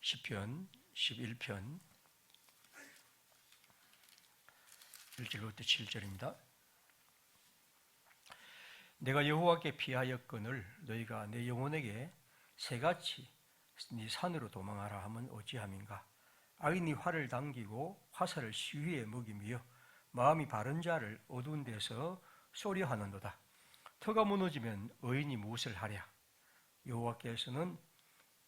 시편 11편 1절부터 7절입니다. 내가 여호와께 피하였거늘 너희가 내 영혼에게 새같이 네 산으로 도망하라 하면 어찌함인가. 악인이 활을 당기고 화살을 시위에 먹이며 마음이 바른 자를 어두운 데서 쏘려하는도다. 터가 무너지면 의인이 무엇을 하랴. 여호와께서는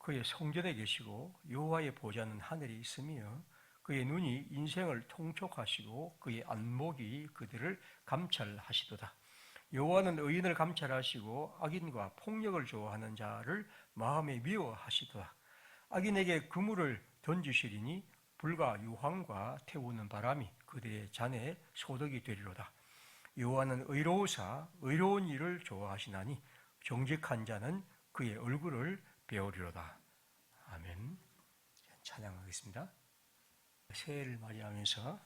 그의 성전에 계시고 여호와의 보좌는 하늘에 있으며 그의 눈이 인생을 통촉하시고 그의 안목이 그들을 감찰하시도다. 여호와는 의인을 감찰하시고 악인과 폭력을 좋아하는 자를 마음에 미워하시도다. 악인에게 그물을 던지시리니 불과 유황과 태우는 바람이 그들의 잔에 소득이 되리로다. 여호와는 의로우사 의로운 일을 좋아하시나니 정직한 자는 그의 얼굴을 배우리로다. 아멘. 찬양하겠습니다. 새해를 맞이하면서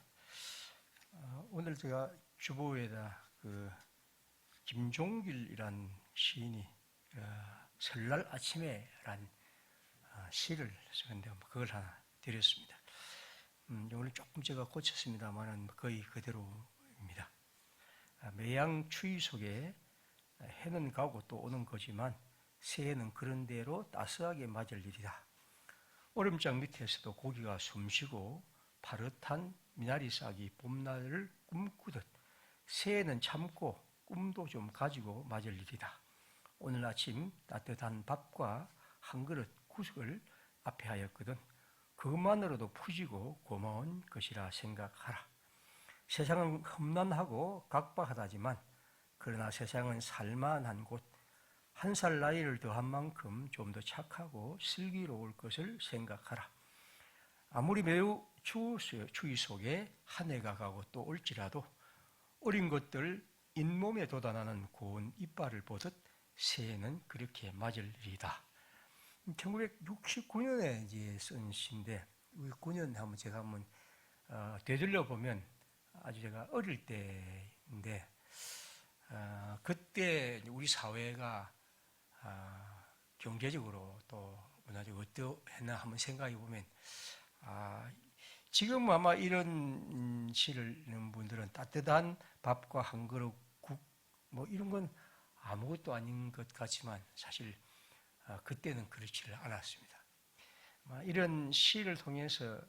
오늘 제가 주보에다 김종길이란 시인이 설날 아침에란 시를 쓰는데 그걸 하나 드렸습니다. 오늘 조금 제가 고쳤습니다만은 거의 그대로입니다. 매양 추위 속에 해는 가고 또 오는 거지만 새해는 그런 대로 따스하게 맞을 일이다. 얼음장 밑에서도 고기가 숨쉬고 파릇한 미나리 싹이 봄날을 꿈꾸듯 새해는 참고 꿈도 좀 가지고 맞을 일이다. 오늘 아침 따뜻한 밥과 한 그릇 국을 앞에 하였거든 그것만으로도 푸지고 고마운 것이라 생각하라. 세상은 험난하고 각박하다지만 그러나 세상은 살만한 곳, 한 살 나이를 더한 만큼 좀 더 착하고 슬기로울 것을 생각하라. 아무리 매우 추위 속에 한 해가 가고 또 올지라도 어린 것들 잇몸에 돋아나는 고운 이빨을 보듯 새해는 그렇게 맞을 일이다. 1969년에 이제 쓴 시인데 9년 하면 제가 한번 되돌려 보면 아주 제가 어릴 때인데 그때 우리 사회가 경제적으로 또 문화적으로 어떠했나 한번 생각해 보면 지금 아마 이런 시를 읽는 분들은 따뜻한 밥과 한 그릇 국 뭐 이런 건 아무것도 아닌 것 같지만 사실 그때는 그렇지를 않았습니다. 이런 시를 통해서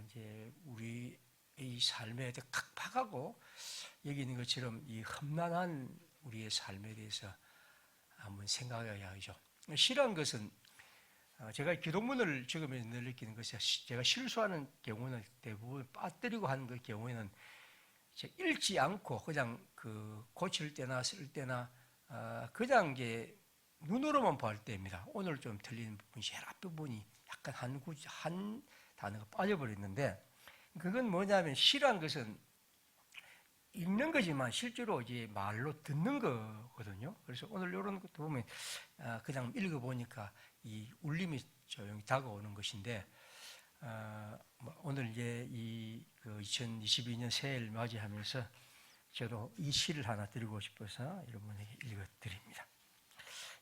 이제 우리의 삶에 대해 각박하고 여기는 것처럼 이 험난한 우리의 삶에 대해서 한번 생각해야 하죠. 시란 것은 제가 기도문을 적으면서 늘 느끼는 것이 제가 실수하는 경우는 대부분 빠뜨리고 하는 그 경우에는 읽지 않고 그냥 고칠 때나 쓸 때나 그냥 이제 눈으로만 볼 때입니다. 오늘 좀 틀린 부분이 제일 앞부분이 약간 한 단어가 빠져버렸는데 그건 뭐냐면 시란 것은 읽는 거지만 실제로 이제 말로 듣는 거거든요. 그래서 오늘 이런 것도 보면 그냥 읽어보니까 이 울림이 조용히 다가오는 것인데 오늘 이제 이 2022년 새해를 맞이하면서 저도 이 시를 하나 드리고 싶어서 여러분에게 읽어드립니다.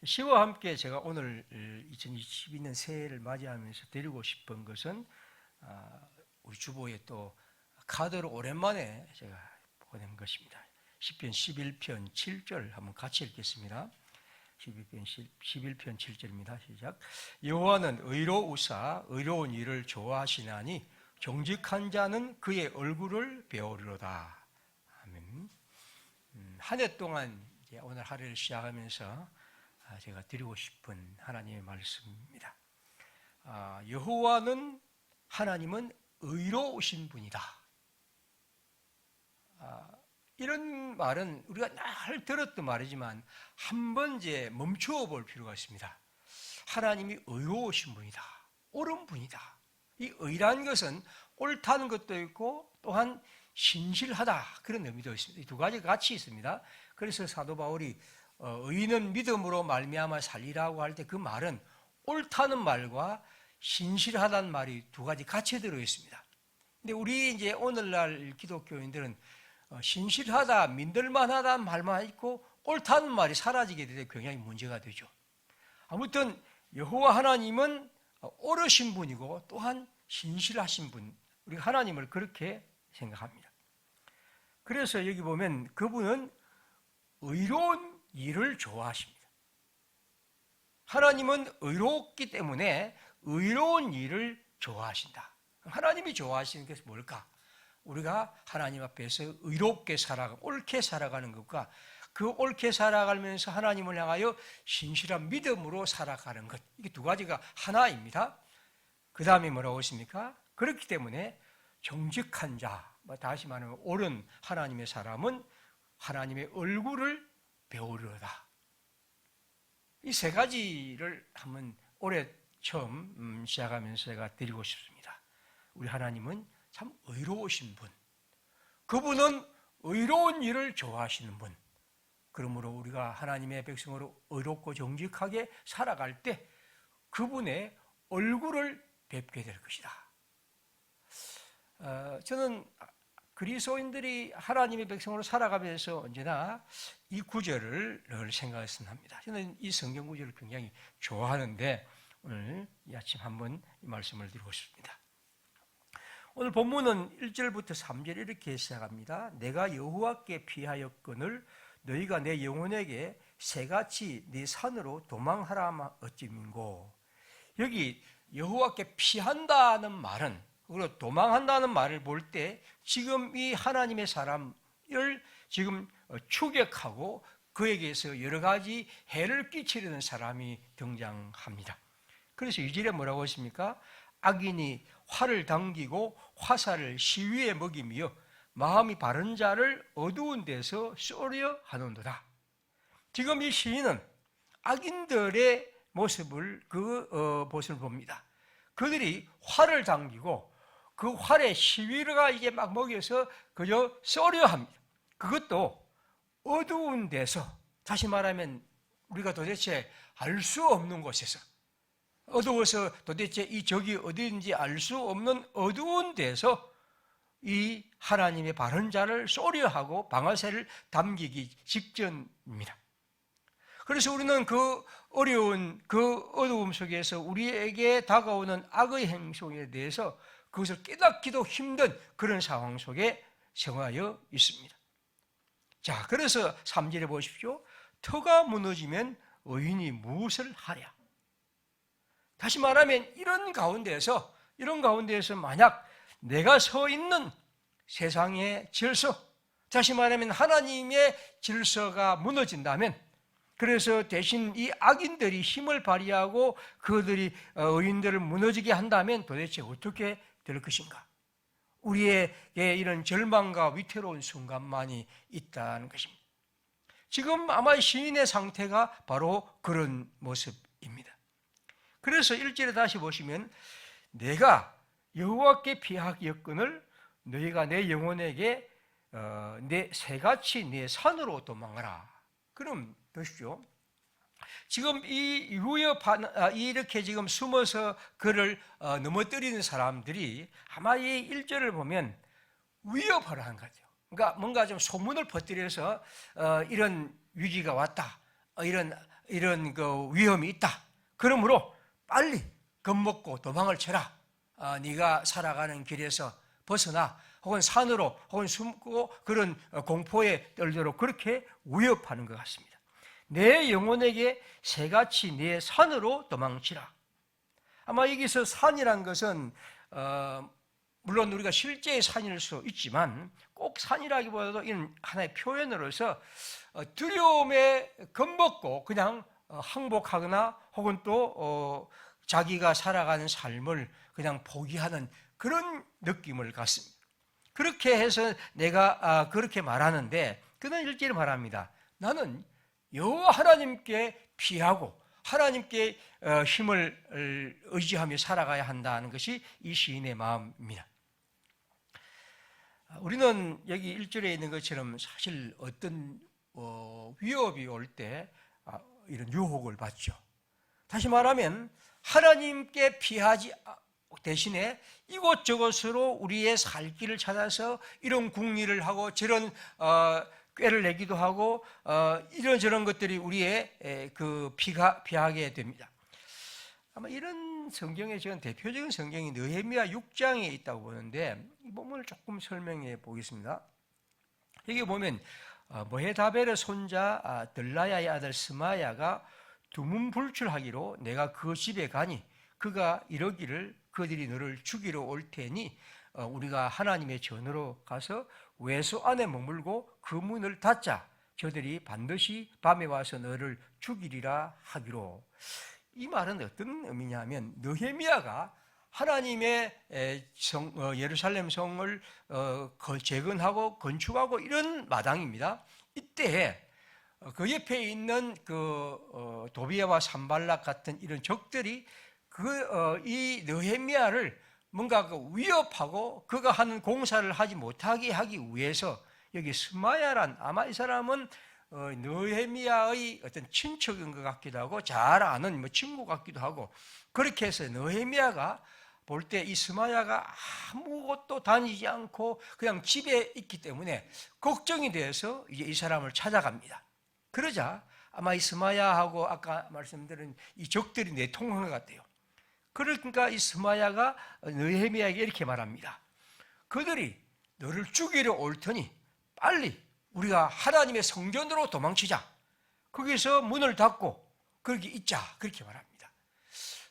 시와 함께 제가 오늘 2022년 새해를 맞이하면서 드리고 싶은 것은 우리 주보에 또 카드로 오랜만에 제가 보낸 것입니다. 시편 11편 7절 한번 같이 읽겠습니다. 11편 7절입니다. 시작. 여호와는 의로우사 의로운 일을 좋아하시나니 정직한 자는 그의 얼굴을 배우리로다. 아멘. 한 해 동안 이제 오늘 하루를 시작하면서 제가 드리고 싶은 하나님의 말씀입니다. 여호와는 하나님은 의로우신 분이다. 이런 말은 우리가 늘 들었던 말이지만 한번 이제 멈추어 볼 필요가 있습니다. 하나님이 의로우신 분이다. 옳은 분이다. 이 의라는 것은 옳다는 것도 있고 또한 신실하다 그런 의미도 있습니다. 이 두 가지 같이 있습니다. 그래서 사도 바울이 의인은 믿음으로 말미암아 살리라고 할 때 그 말은 옳다는 말과 신실하다는 말이 두 가지 같이 들어 있습니다. 근데 우리 이제 오늘날 기독교인들은 신실하다, 믿을만하다 말만 있고 옳다는 말이 사라지게 되면 굉장히 문제가 되죠. 아무튼 여호와 하나님은 옳으신 분이고 또한 신실하신 분, 우리가 하나님을 그렇게 생각합니다. 그래서 여기 보면 그분은 의로운 일을 좋아하십니다. 하나님은 의롭기 때문에 의로운 일을 좋아하신다. 하나님이 좋아하시는 것이 뭘까? 우리가 하나님 앞에서 의롭게 살아가고 옳게 살아가는 것과 그 옳게 살아가면서 하나님을 향하여 신실한 믿음으로 살아가는 것, 이게 두 가지가 하나입니다. 그 다음에 뭐라고 했습니까? 그렇기 때문에 정직한 자, 다시 말하면 옳은 하나님의 사람은 하나님의 얼굴을 배우려다. 이 세 가지를 한번 올해 처음 시작하면서 제가 드리고 싶습니다. 우리 하나님은 참 의로우신 분, 그분은 의로운 일을 좋아하시는 분, 그러므로 우리가 하나님의 백성으로 의롭고 정직하게 살아갈 때 그분의 얼굴을 뵙게 될 것이다. 저는 그리스도인들이 하나님의 백성으로 살아가면서 언제나 이 구절을 늘 생각했으면 합니다. 저는 이 성경 구절을 굉장히 좋아하는데 오늘 이 아침 한번 이 말씀을 드리고 싶습니다. 오늘 본문은 1절부터 3절 이렇게 시작합니다. 내가 여호와께 피하였거늘 너희가 내 영혼에게 새같이 네 산으로 도망하라 어찌민고. 여기 여호와께 피한다는 말은, 그리고 도망한다는 말을 볼 때 지금 이 하나님의 사람을 지금 추격하고 그에게서 여러 가지 해를 끼치려는 사람이 등장합니다. 그래서 2절에 뭐라고 했습니까? 악인이 활을 당기고 화살을 시위에 먹이며 마음이 바른 자를 어두운 데서 쏘려 하는도다. 지금 이 시인은 악인들의 모습을 봅니다. 그들이 활을 당기고 그 활에 시위가 이게 막 먹여서 그저 쏘려 합니다. 그것도 어두운 데서, 다시 말하면 우리가 도대체 알 수 없는 곳에서, 어두워서 도대체 이 적이 어디인지 알 수 없는 어두운 데서 이 하나님의 바른 자를 쏘려 하고 방아쇠를 당기기 직전입니다. 그래서 우리는 그 어려운 그 어두움 속에서 우리에게 다가오는 악의 행동에 대해서 그것을 깨닫기도 힘든 그런 상황 속에 생활하여 있습니다. 자, 그래서 3절에 보십시오. 터가 무너지면 의인이 무엇을 하랴. 다시 말하면 이런 가운데에서 만약 내가 서 있는 세상의 질서, 다시 말하면 하나님의 질서가 무너진다면, 그래서 대신 이 악인들이 힘을 발휘하고 그들이 의인들을 무너지게 한다면 도대체 어떻게 될 것인가? 우리에게 이런 절망과 위태로운 순간만이 있다는 것입니다. 지금 아마 시인의 상태가 바로 그런 모습입니다. 그래서 1절에 다시 보시면 내가 여호와께 피하였거늘 너희가 내 영혼에게 내 새같이 내 산으로 도망하라. 그럼 보십시오. 지금 이렇게 지금 숨어서 그를 넘어뜨리는 사람들이 아마 이 1절을 보면 위협을 하는 거죠. 그러니까 뭔가 좀 소문을 퍼뜨려서 이런 위기가 왔다, 이런 그 위험이 있다. 그러므로 빨리 겁먹고 도망을 쳐라. 네가 살아가는 길에서 벗어나, 혹은 산으로, 혹은 숨고 그런 공포에 떨도록 그렇게 위협하는 것 같습니다. 내 영혼에게 새같이 내 산으로 도망치라. 아마 여기서 산이란 것은 물론 우리가 실제의 산일 수 있지만 꼭 산이라기보다도 이런 하나의 표현으로서 두려움에 겁먹고 그냥 항복하거나 혹은 또 자기가 살아가는 삶을 그냥 포기하는 그런 느낌을 갖습니다. 그렇게 해서 내가 그렇게 말하는데 그는 일절에 말합니다. 나는 여호와 하나님께 피하고 하나님께 힘을 의지하며 살아가야 한다는 것이 이 시인의 마음입니다. 우리는 여기 1절에 있는 것처럼 사실 어떤 위협이 올 때 이런 유혹을 받죠. 다시 말하면 하나님께 피하지 대신에 이곳저곳으로 우리의 살 길을 찾아서 이런 궁리를 하고 저런 꾀를 내기도 하고 이런저런 것들이 우리의 피하게 됩니다. 아마 이런 성경의 저는 대표적인 성경이 느헤미야 6장에 있다고 보는데 이 부분을 조금 설명해 보겠습니다. 여기 보면 모헤다벨의 손자 들라야의 아들 스마야가 두문불출하기로 내가 그 집에 가니 그가 이러기를 그들이 너를 죽이러 올 테니 우리가 하나님의 전으로 가서 외소 안에 머물고 그 문을 닫자. 저들이 반드시 밤에 와서 너를 죽이리라 하기로. 이 말은 어떤 의미냐면 느헤미야가 하나님의 예루살렘 성을 재건하고 건축하고 이런 마당입니다. 이때 그 옆에 있는 도비아와 산발락 같은 이런 적들이 이 느헤미야를 뭔가 위협하고 그가 하는 공사를 하지 못하게 하기 위해서 여기 스마야란 아마 이 사람은 느헤미야의 어떤 친척인 것 같기도 하고 잘 아는 친구 같기도 하고 그렇게 해서 느헤미야가 볼 때 이 스마야가 아무것도 다니지 않고 그냥 집에 있기 때문에 걱정이 돼서 이제 이 사람을 찾아갑니다. 그러자 아마 이 스마야하고 아까 말씀드린 이 적들이 내통한 것 같아요. 그러니까 이 스마야가 느헤미야에게 이렇게 말합니다. 그들이 너를 죽이러 올 테니 빨리 우리가 하나님의 성전으로 도망치자. 거기서 문을 닫고 거기 있자. 그렇게 말합니다.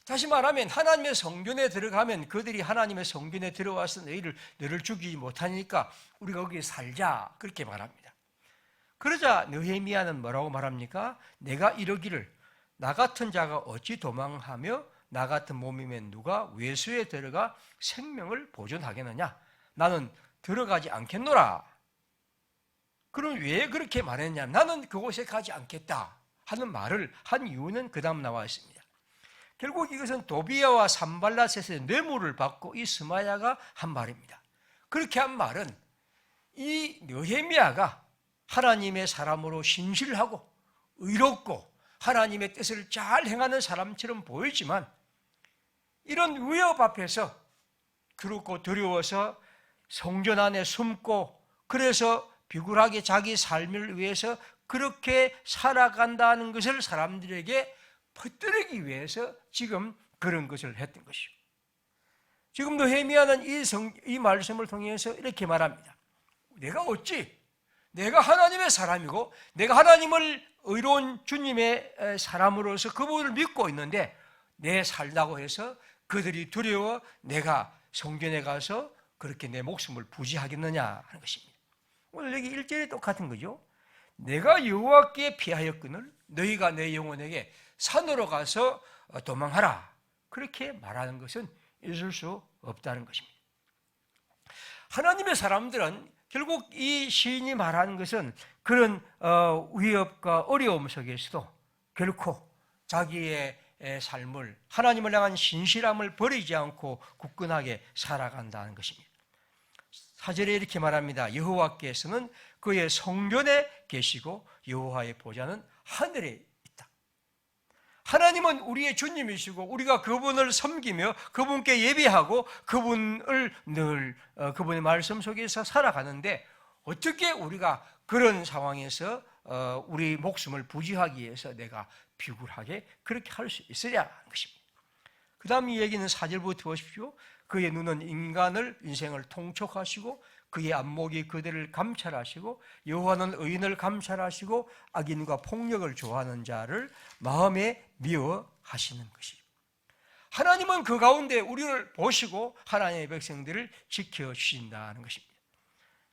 다시 말하면 하나님의 성전에 들어가면 그들이 하나님의 성전에 들어와서 너를 죽이지 못하니까 우리가 거기에 살자. 그렇게 말합니다. 그러자 느헤미야는 뭐라고 말합니까? 내가 이러기를 나 같은 자가 어찌 도망하며 나 같은 몸이면 누가 외수에 들어가 생명을 보존하겠느냐? 나는 들어가지 않겠노라. 그럼 왜 그렇게 말했냐? 나는 그곳에 가지 않겠다 하는 말을 한 이유는 그 다음 나와 있습니다. 결국 이것은 도비아와 산발랏에서 뇌물을 받고 이 스마야가 한 말입니다. 그렇게 한 말은 이 느헤미야가 하나님의 사람으로 신실하고 의롭고 하나님의 뜻을 잘 행하는 사람처럼 보이지만 이런 위협 앞에서 그렇고 두려워서 성전 안에 숨고 그래서 비굴하게 자기 삶을 위해서 그렇게 살아간다는 것을 사람들에게 퍼뜨리기 위해서 지금 그런 것을 했던 것이죠. 지금 느헤미야는 이 말씀을 통해서 이렇게 말합니다. 내가 하나님의 사람이고 내가 하나님을 의로운 주님의 사람으로서 그분을 믿고 있는데 내 살다고 해서 그들이 두려워 내가 성전에 가서 그렇게 내 목숨을 부지하겠느냐 하는 것입니다. 오늘 여기 1절이 똑같은 거죠. 내가 여호와께 피하였거늘 너희가 내 영혼에게 산으로 가서 도망하라. 그렇게 말하는 것은 있을 수 없다는 것입니다. 하나님의 사람들은 결국 이 시인이 말하는 것은 그런 위협과 어려움 속에서도 결코 자기의 삶을 하나님을 향한 신실함을 버리지 않고 굳건하게 살아간다는 것입니다. 4절에 이렇게 말합니다. 여호와께서는 그의 성전에 계시고 여호와의 보좌는 하늘에 있다. 하나님은 우리의 주님이시고 우리가 그분을 섬기며 그분께 예배하고 그분을 늘 그분의 말씀 속에서 살아가는데 어떻게 우리가 그런 상황에서 우리 목숨을 부지하기 위해서 내가 비굴하게 그렇게 할 수 있으랴 하는 것입니다. 그 다음 이 얘기는 4절부터 보십시오. 그의 눈은 인생을 통촉하시고 그의 안목이 그들을 감찰하시고 여호와는 의인을 감찰하시고 악인과 폭력을 좋아하는 자를 마음에 미워하시는 것이죠. 하나님은 그 가운데 우리를 보시고 하나님의 백성들을 지켜주신다는 것입니다.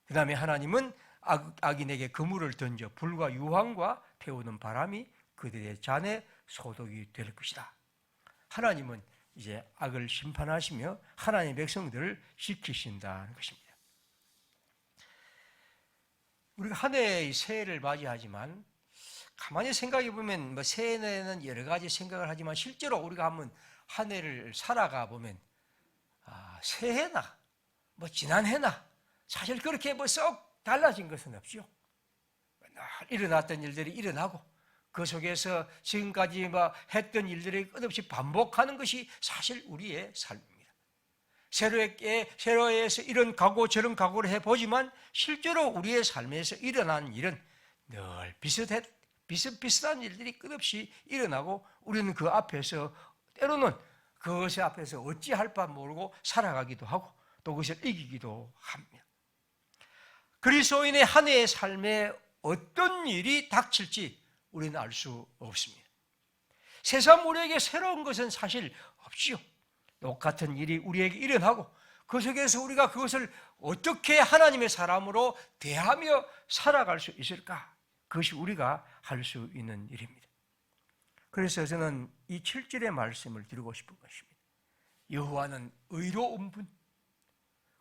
그 다음에 하나님은 악인에게 그물을 던져 불과 유황과 태우는 바람이 그들의 잔에 소독이 될 것이다. 하나님은 이제 악을 심판하시며 하나님의 백성들을 지키신다는 것입니다. 우리가 한 해의 새해를 맞이하지만 가만히 생각해 보면 새해에는 여러 가지 생각을 하지만 실제로 우리가 한번 한 해를 살아가 보면 새해나 지난 해나 사실 그렇게 썩 달라진 것은 없죠. 일어났던 일들이 일어나고 그 속에서 지금까지 했던 일들이 끝없이 반복하는 것이 사실 우리의 삶입니다. 새로에서 이런 각오 저런 각오를 해보지만 실제로 우리의 삶에서 일어나는 일은 늘 비슷비슷한 일들이 끝없이 일어나고 우리는 그 앞에서 때로는 그것의 앞에서 어찌할 바 모르고 살아가기도 하고 또 그것을 이기기도 합니다. 그리스도인의 한 해의 삶에 어떤 일이 닥칠지 우리는 알 수 없습니다. 세상 우리에게 새로운 것은 사실 없지요. 똑같은 일이 우리에게 일어나고 그 속에서 우리가 그것을 어떻게 하나님의 사람으로 대하며 살아갈 수 있을까? 그것이 우리가 할 수 있는 일입니다. 그래서 저는 이 7절의 말씀을 드리고 싶은 것입니다. 여호와는 의로운 분,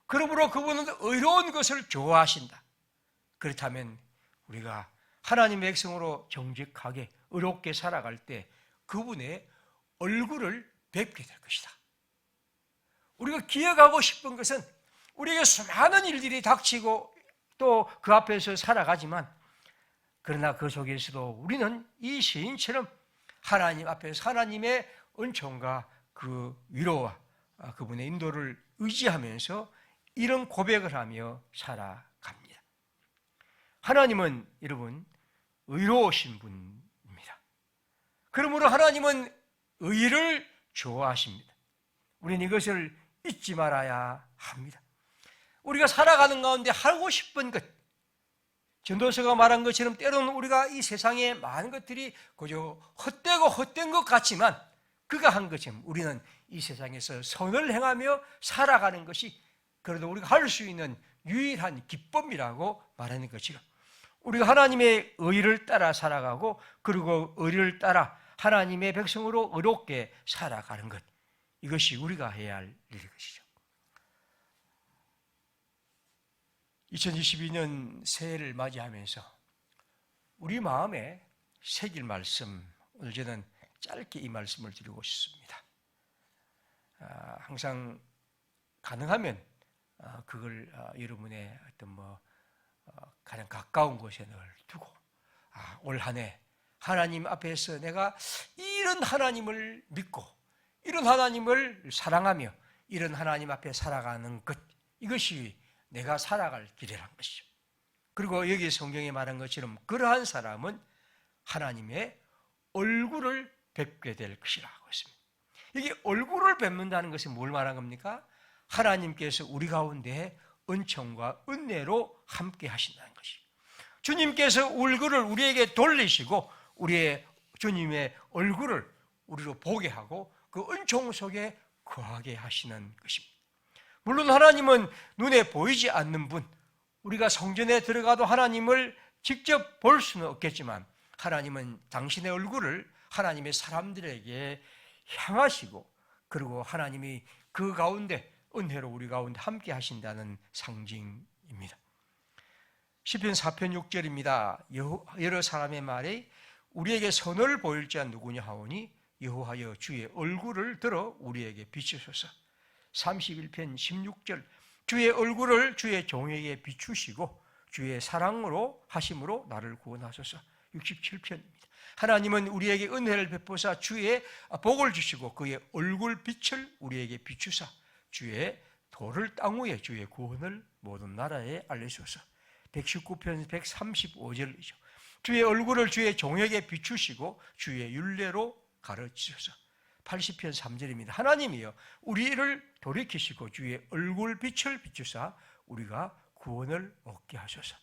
그러므로 그분은 의로운 것을 좋아하신다. 그렇다면 우리가 하나님의 백성으로 정직하게 의롭게 살아갈 때 그분의 얼굴을 뵙게 될 것이다. 우리가 기억하고 싶은 것은 우리에게 수많은 일들이 닥치고 또 그 앞에서 살아가지만 그러나 그 속에서도 우리는 이 시인처럼 하나님 앞에서 하나님의 은총과 그 위로와 그분의 인도를 의지하면서 이런 고백을 하며 살아갑니다. 하나님은 여러분 의로우신 분입니다. 그러므로 하나님은 의를 좋아하십니다. 우리는 이것을 잊지 말아야 합니다. 우리가 살아가는 가운데 하고 싶은 것, 전도서가 말한 것처럼 때로는 우리가 이 세상에 많은 것들이 그저 헛되고 헛된 것 같지만 그가 한 것처럼 우리는 이 세상에서 선을 행하며 살아가는 것이 그래도 우리가 할 수 있는 유일한 기쁨이라고 말하는 것이요. 우리가 하나님의 의를 따라 살아가고 그리고 의를 따라 하나님의 백성으로 의롭게 살아가는 것, 이것이 우리가 해야 할 일인 것이죠. 2022년 새해를 맞이하면서 우리 마음에 새길 말씀, 오늘 저는 짧게 이 말씀을 드리고 싶습니다. 항상 가능하면 그걸 여러분의 어떤 가장 가까운 곳에 늘 두고 올 한 해 하나님 앞에서 내가 이런 하나님을 믿고 이런 하나님을 사랑하며 이런 하나님 앞에 살아가는 것, 이것이 내가 살아갈 길이란 것이죠. 그리고 여기 성경에 말한 것처럼 그러한 사람은 하나님의 얼굴을 뵙게 될 것이라고 했습니다. 이게 얼굴을 뵙는다는 것은 뭘 말하는 겁니까? 하나님께서 우리 가운데 은총과 은혜로 함께 하신다는 것이죠. 주님께서 얼굴을 우리에게 돌리시고 우리의 주님의 얼굴을 우리로 보게 하고 그 은총 속에 거하게 하시는 것입니다. 물론 하나님은 눈에 보이지 않는 분, 우리가 성전에 들어가도 하나님을 직접 볼 수는 없겠지만 하나님은 당신의 얼굴을 하나님의 사람들에게 향하시고 그리고 하나님이 그 가운데 은혜로 우리 가운데 함께 하신다는 상징입니다. 시편 4편 6절입니다. 여러 사람의 말에 우리에게 선을 보일 자 누구냐 하오니 여호와여 주의 얼굴을 들어 우리에게 비추소서. 31편 16절 주의 얼굴을 주의 종에게 비추시고 주의 사랑으로 하심으로 나를 구원하소서. 67편입니다. 하나님은 우리에게 은혜를 베푸사 주의 복을 주시고 그의 얼굴 빛을 우리에게 비추사 주의 도를 땅 위에 주의 구원을 모든 나라에 알리소서. 119편 135절이죠. 주의 얼굴을 주의 종에게 비추시고 주의 율례로 가르치소서. 80편 3절입니다. 하나님이여 우리를 돌이키시고 주의 얼굴 빛을 비추사 우리가 구원을 얻게 하소서.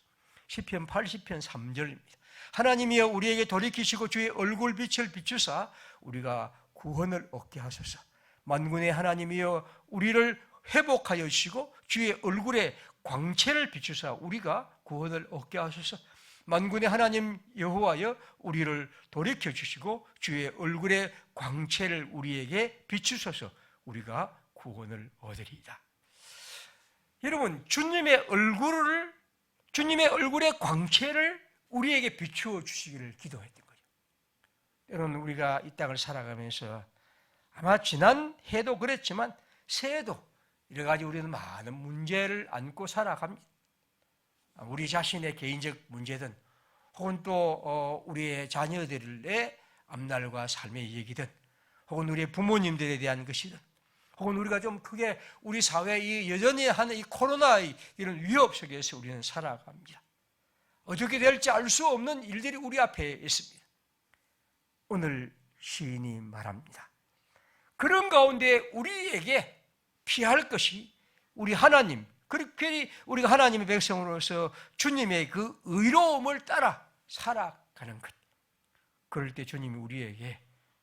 시편 80편 3절입니다. 하나님이여 우리에게 돌이키시고 주의 얼굴 빛을 비추사 우리가 구원을 얻게 하소서. 만군의 하나님이여 우리를 회복하여 주시고 주의 얼굴에 광채를 비추사 우리가 구원을 얻게 하소서. 만군의 하나님 여호와여 우리를 돌이켜 주시고 주의 얼굴의 광채를 우리에게 비추소서. 우리가 구원을 얻으리이다. 여러분, 주님의 얼굴의 광채를 우리에게 비추어 주시기를 기도했던 거죠. 여러분, 우리가 이 땅을 살아가면서 아마 지난 해도 그랬지만 새해도 여러 가지 우리는 많은 문제를 안고 살아갑니다. 우리 자신의 개인적 문제든 혹은 또 우리의 자녀들의 앞날과 삶의 얘기든 혹은 우리의 부모님들에 대한 것이든 혹은 우리가 좀 크게 우리 사회에 여전히 하는 이 코로나의 이런 위협 속에서 우리는 살아갑니다. 어떻게 될지 알 수 없는 일들이 우리 앞에 있습니다. 오늘 시인이 말합니다. 그런 가운데 우리에게 피할 것이 우리 하나님, 그렇게 우리가 하나님의 백성으로서 주님의 그 의로움을 따라 살아가는 것. 그럴 때 주님이 우리에게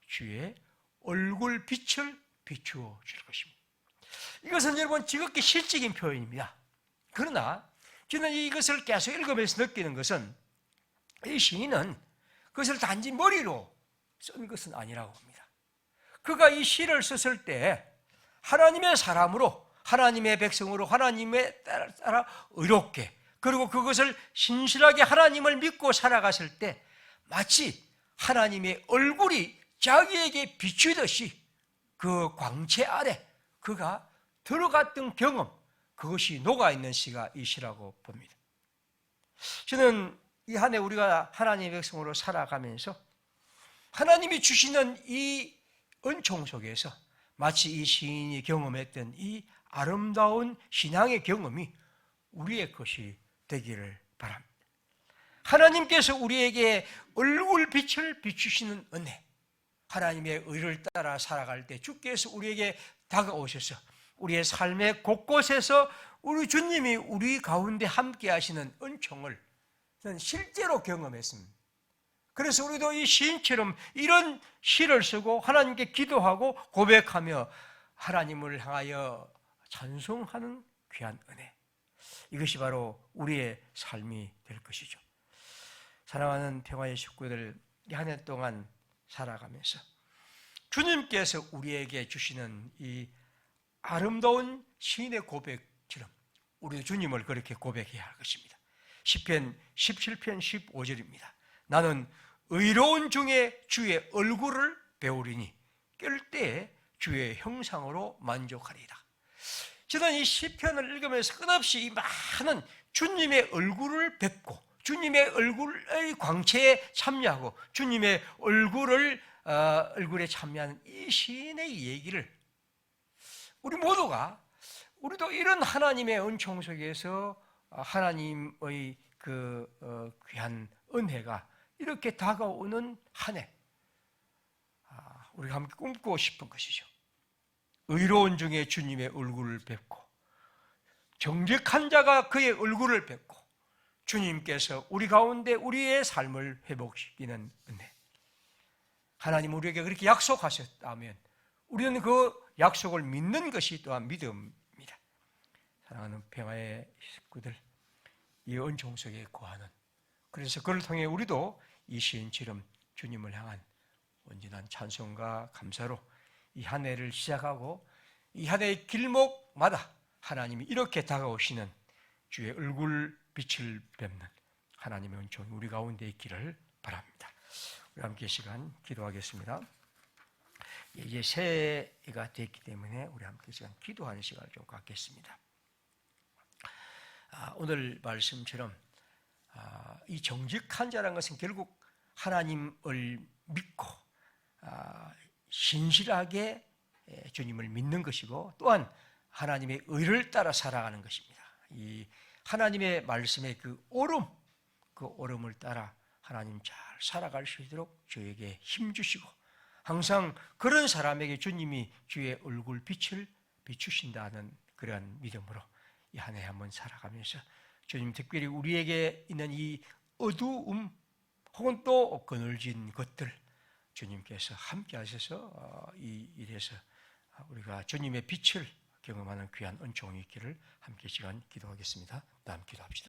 주의 얼굴 빛을 비추어 줄 것입니다. 이것은 여러분 지극히 실질적인 표현입니다. 그러나 저는 이것을 계속 읽으면서 느끼는 것은 이 시인은 그것을 단지 머리로 쓴 것은 아니라고 봅니다. 그가 이 시를 썼을 때 하나님의 사람으로, 하나님의 백성으로, 하나님에 따라 의롭게, 그리고 그것을 신실하게 하나님을 믿고 살아갔을 때 마치 하나님의 얼굴이 자기에게 비추듯이 그 광채 아래 그가 들어갔던 경험, 그것이 녹아있는 시가 이 시라고 봅니다. 저는 이 한 해 우리가 하나님의 백성으로 살아가면서 하나님이 주시는 이 은총 속에서 마치 이 시인이 경험했던 이 아름다운 신앙의 경험이 우리의 것이 되기를 바랍니다. 하나님께서 우리에게 얼굴 빛을 비추시는 은혜, 하나님의 의를 따라 살아갈 때 주께서 우리에게 다가오셔서 우리의 삶의 곳곳에서 우리 주님이 우리 가운데 함께 하시는 은총을 저는 실제로 경험했습니다. 그래서 우리도 이 시인처럼 이런 시를 쓰고 하나님께 기도하고 고백하며 하나님을 향하여 찬송하는 귀한 은혜, 이것이 바로 우리의 삶이 될 것이죠. 사랑하는 평화의 식구들, 한 해 동안 살아가면서 주님께서 우리에게 주시는 이 아름다운 시인의 고백처럼 우리도 주님을 그렇게 고백해야 할 것입니다. 시편 17편 15절입니다. 나는 의로운 중에 주의 얼굴을 배우리니 깰 때에 주의 형상으로 만족하리이다. 저는 이 시편을 읽으면서 끝없이 이 많은 주님의 얼굴을 뵙고 주님의 얼굴의 광채에 참여하고 주님의 얼굴에 참여하는 이 시인의 얘기를 우리 모두가, 우리도 이런 하나님의 은총 속에서 하나님의 그 귀한 은혜가 이렇게 다가오는 한 해, 우리가 함께 꿈꾸고 싶은 것이죠. 의로운 중에 주님의 얼굴을 뵙고 정직한 자가 그의 얼굴을 뵙고 주님께서 우리 가운데 우리의 삶을 회복시키는 은혜. 하나님 우리에게 그렇게 약속하셨다면 우리는 그 약속을 믿는 것이 또한 믿음입니다. 사랑하는 평화의 식구들, 이 은총 속에 거하는, 그래서 그를 통해 우리도 이 시인처럼 주님을 향한 온전한 찬송과 감사로 이 한 해를 시작하고 이 한 해의 길목마다 하나님이 이렇게 다가오시는 주의 얼굴 빛을 뵙는 하나님의 은총이 우리 가운데 있기를 바랍니다. 우리 함께 시간 기도하겠습니다. 이제 새해가 됐기 때문에 우리 함께 시간 기도하는 시간을 좀 갖겠습니다. 오늘 말씀처럼 이 정직한 자라는 것은 결국 하나님을 믿고 신실하게 주님을 믿는 것이고 또한 하나님의 의를 따라 살아가는 것입니다. 이 하나님의 말씀의 그 오름을 따라 하나님 잘 살아갈 수 있도록 저에게 힘 주시고 항상 그런 사람에게 주님이 주의 얼굴 빛을 비추신다는 그러한 믿음으로 이 한 해 한번 살아가면서 주님 특별히 우리에게 있는 이 어두움 혹은 또 그늘진 것들 주님께서 함께 하셔서 이 일에서 우리가 주님의 빛을 경험하는 귀한 은총이 있기를 함께 시간 기도하겠습니다. 다음 기도합시다.